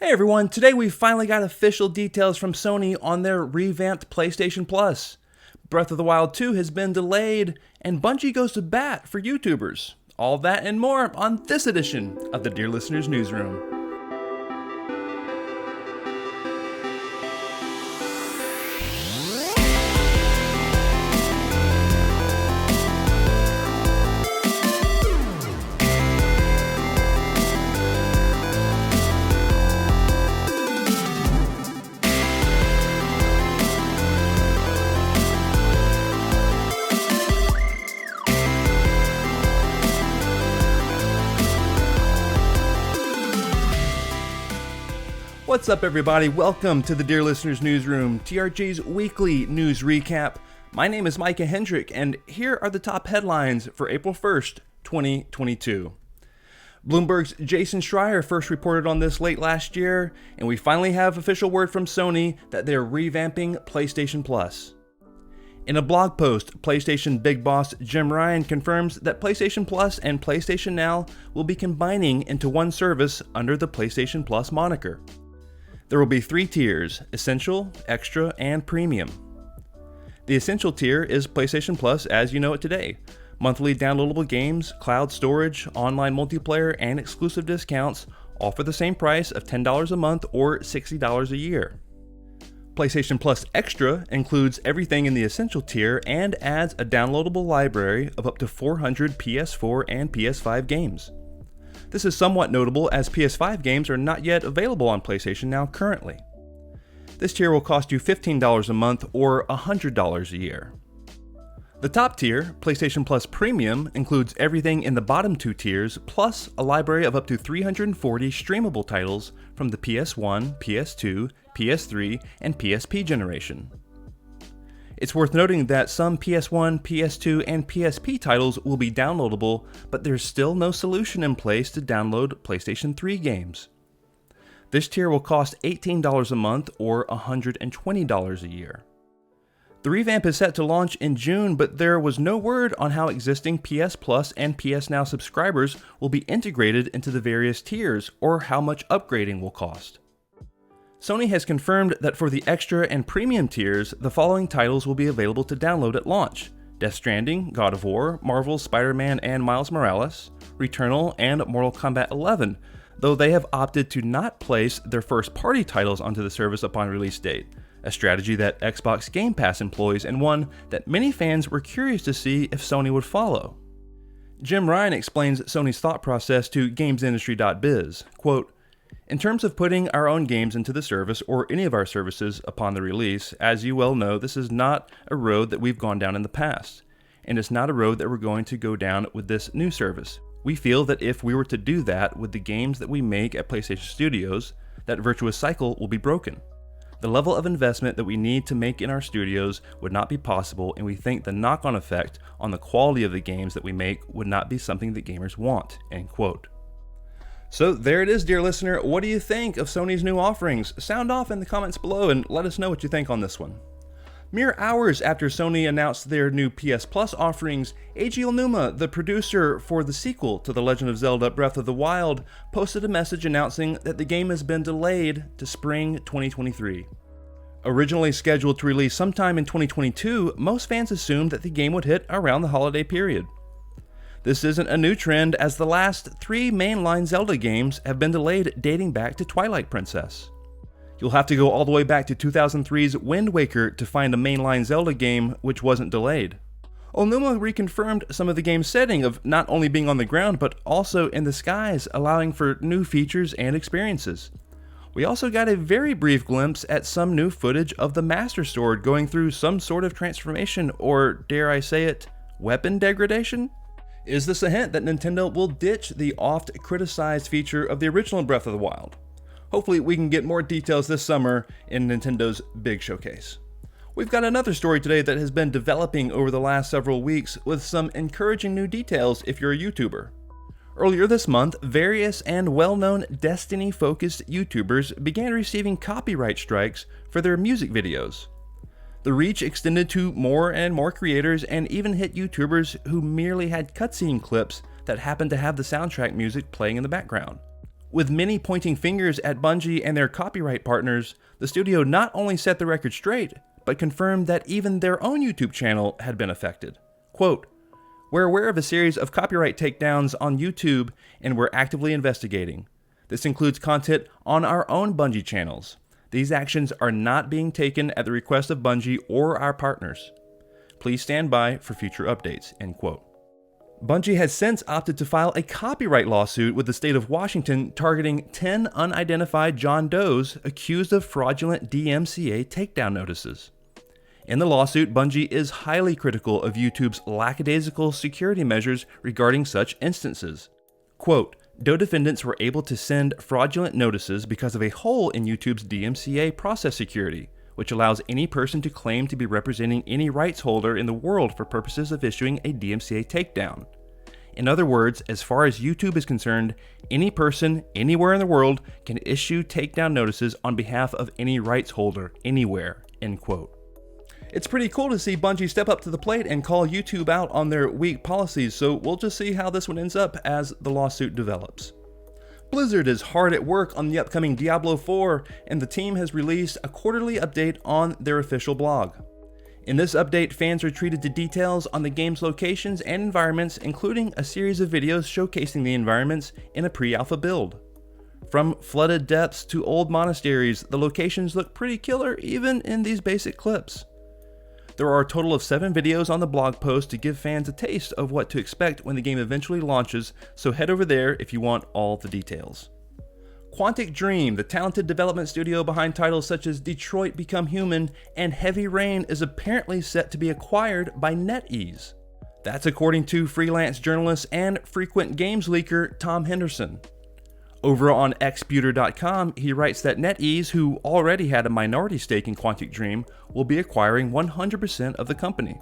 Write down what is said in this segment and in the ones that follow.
Hey everyone, today we finally got official details from Sony on their revamped PlayStation Plus. Breath of the Wild 2 has been delayed, and Bungie goes to bat for YouTubers. All that and more on this edition of the Dear Listeners Newsroom. What's up everybody, welcome to the Dear Listeners Newsroom, TRG's weekly news recap. My name is Micah Hendrick, and here are the top headlines for April 1st, 2022. Bloomberg's Jason Schreier first reported on this late last year, and we finally have official word from Sony that they're revamping PlayStation Plus. In a blog post, PlayStation big boss Jim Ryan confirms that PlayStation Plus and PlayStation Now will be combining into one service under the PlayStation Plus moniker. There will be 3 tiers: Essential, Extra, and Premium. The Essential tier is PlayStation Plus as you know it today. Monthly downloadable games, cloud storage, online multiplayer, and exclusive discounts, all for the same price of $10 a month or $60 a year. PlayStation Plus Extra includes everything in the Essential tier and adds a downloadable library of up to 400 PS4 and PS5 games. This is somewhat notable as PS5 games are not yet available on PlayStation Now currently. This tier will cost you $15 a month or $100 a year. The top tier, PlayStation Plus Premium, includes everything in the bottom 2 tiers plus a library of up to 340 streamable titles from the PS1, PS2, PS3, and PSP generation. It's worth noting that some PS1, PS2, and PSP titles will be downloadable, but there's still no solution in place to download PlayStation 3 games. This tier will cost $18 a month or $120 a year. The revamp is set to launch in June, but there was no word on how existing PS Plus and PS Now subscribers will be integrated into the various tiers or how much upgrading will cost. Sony has confirmed that for the Extra and Premium tiers, the following titles will be available to download at launch: Death Stranding, God of War, Marvel's Spider-Man and Miles Morales, Returnal, and Mortal Kombat 11, though they have opted to not place their first-party titles onto the service upon release date, a strategy that Xbox Game Pass employs and one that many fans were curious to see if Sony would follow. Jim Ryan explains Sony's thought process to GamesIndustry.biz, quote, "In terms of putting our own games into the service or any of our services upon the release, as you well know, this is not a road that we've gone down in the past, and it's not a road that we're going to go down with this new service. We feel that if we were to do that with the games that we make at PlayStation Studios, that virtuous cycle will be broken. The level of investment that we need to make in our studios would not be possible, and we think the knock-on effect on the quality of the games that we make would not be something that gamers want." End quote. So there it is, dear listener. What do you think of Sony's new offerings? Sound off in the comments below and let us know what you think on this one. Mere hours after Sony announced their new PS Plus offerings, Eiji Aonuma, the producer for the sequel to The Legend of Zelda Breath of the Wild, posted a message announcing that the game has been delayed to spring 2023. Originally scheduled to release sometime in 2022, most fans assumed that the game would hit around the holiday period. This isn't a new trend, as the last 3 mainline Zelda games have been delayed dating back to Twilight Princess. You'll have to go all the way back to 2003's Wind Waker to find a mainline Zelda game which wasn't delayed. Aonuma reconfirmed some of the game's setting of not only being on the ground but also in the skies, allowing for new features and experiences. We also got a very brief glimpse at some new footage of the Master Sword going through some sort of transformation, or dare I say it, weapon degradation? Is this a hint that Nintendo will ditch the oft-criticized feature of the original Breath of the Wild? Hopefully we can get more details this summer in Nintendo's big showcase. We've got another story today that has been developing over the last several weeks with some encouraging new details if you're a YouTuber. Earlier this month, various and well-known Destiny-focused YouTubers began receiving copyright strikes for their music videos. The reach extended to more and more creators and even hit YouTubers who merely had cutscene clips that happened to have the soundtrack music playing in the background. With many pointing fingers at Bungie and their copyright partners, the studio not only set the record straight, but confirmed that even their own YouTube channel had been affected. Quote, "We're aware of a series of copyright takedowns on YouTube, and we're actively investigating. This includes content on our own Bungie channels. These actions are not being taken at the request of Bungie or our partners. Please stand by for future updates," end quote. Bungie has since opted to file a copyright lawsuit with the state of Washington targeting 10 unidentified John Does accused of fraudulent DMCA takedown notices. In the lawsuit, Bungie is highly critical of YouTube's lackadaisical security measures regarding such instances. Quote, "Doe defendants were able to send fraudulent notices because of a hole in YouTube's DMCA process security, which allows any person to claim to be representing any rights holder in the world for purposes of issuing a DMCA takedown. In other words, as far as YouTube is concerned, any person anywhere in the world can issue takedown notices on behalf of any rights holder anywhere," end quote. It's pretty cool to see Bungie step up to the plate and call YouTube out on their weak policies, so we'll just see how this one ends up as the lawsuit develops. Blizzard is hard at work on the upcoming Diablo IV, and the team has released a quarterly update on their official blog. In this update, fans are treated to details on the game's locations and environments, including a series of videos showcasing the environments in a pre-alpha build. From flooded depths to old monasteries, the locations look pretty killer even in these basic clips. There are a total of 7 videos on the blog post to give fans a taste of what to expect when the game eventually launches, so head over there if you want all the details. Quantic Dream, the talented development studio behind titles such as Detroit Become Human and Heavy Rain, is apparently set to be acquired by NetEase. That's according to freelance journalist and frequent games leaker Tom Henderson. Over on xbuter.com, he writes that NetEase, who already had a minority stake in Quantic Dream, will be acquiring 100% of the company.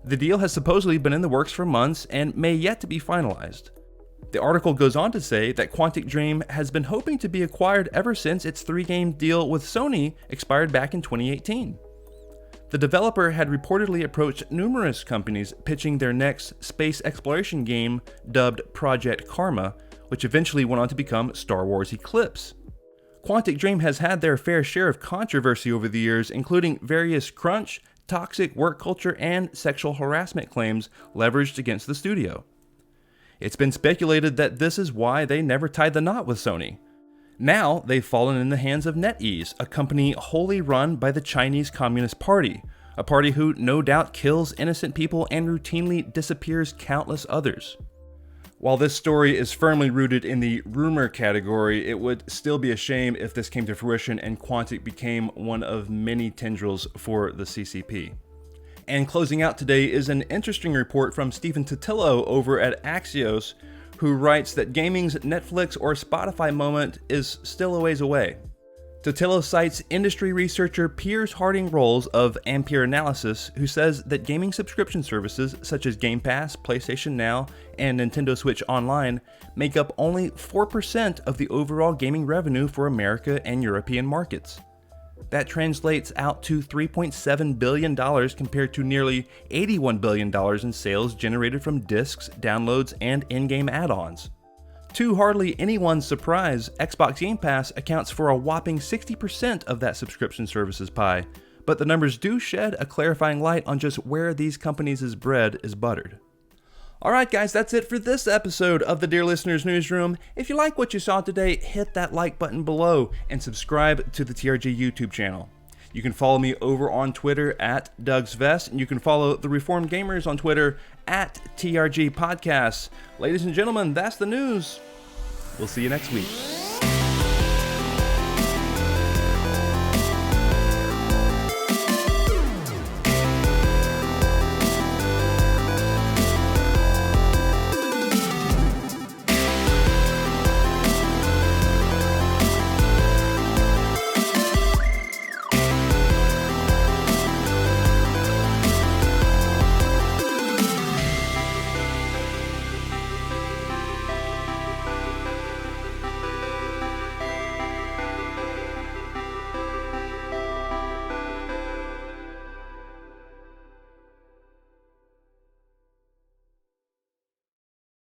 The deal has supposedly been in the works for months and may yet to be finalized. The article goes on to say that Quantic Dream has been hoping to be acquired ever since its 3-game deal with Sony expired back in 2018. The developer had reportedly approached numerous companies pitching their next space exploration game dubbed Project Karma, which eventually went on to become Star Wars Eclipse. Quantic Dream has had their fair share of controversy over the years, including various crunch, toxic work culture, and sexual harassment claims leveraged against the studio. It's been speculated that this is why they never tied the knot with Sony. Now they've fallen in the hands of NetEase, a company wholly run by the Chinese Communist Party, a party who no doubt kills innocent people and routinely disappears countless others. While this story is firmly rooted in the rumor category, it would still be a shame if this came to fruition and Quantic became one of many tendrils for the CCP. And closing out today is an interesting report from Stephen Totilo over at Axios, who writes that gaming's Netflix or Spotify moment is still a ways away. Totilo cites industry researcher Piers Harding-Rolls of Ampere Analysis, who says that gaming subscription services such as Game Pass, PlayStation Now, and Nintendo Switch Online make up only 4% of the overall gaming revenue for America and European markets. That translates out to $3.7 billion compared to nearly $81 billion in sales generated from discs, downloads, and in-game add-ons. To hardly anyone's surprise, Xbox Game Pass accounts for a whopping 60% of that subscription services pie, but the numbers do shed a clarifying light on just where these companies' bread is buttered. Alright guys, that's it for this episode of the Dear Listeners Newsroom. If you like what you saw today, hit that like button below and subscribe to the TRG YouTube channel. You can follow me over on Twitter at Doug's Vest, and you can follow the Reformed Gamers on Twitter at TRG Podcasts. Ladies and gentlemen, that's the news. We'll see you next week.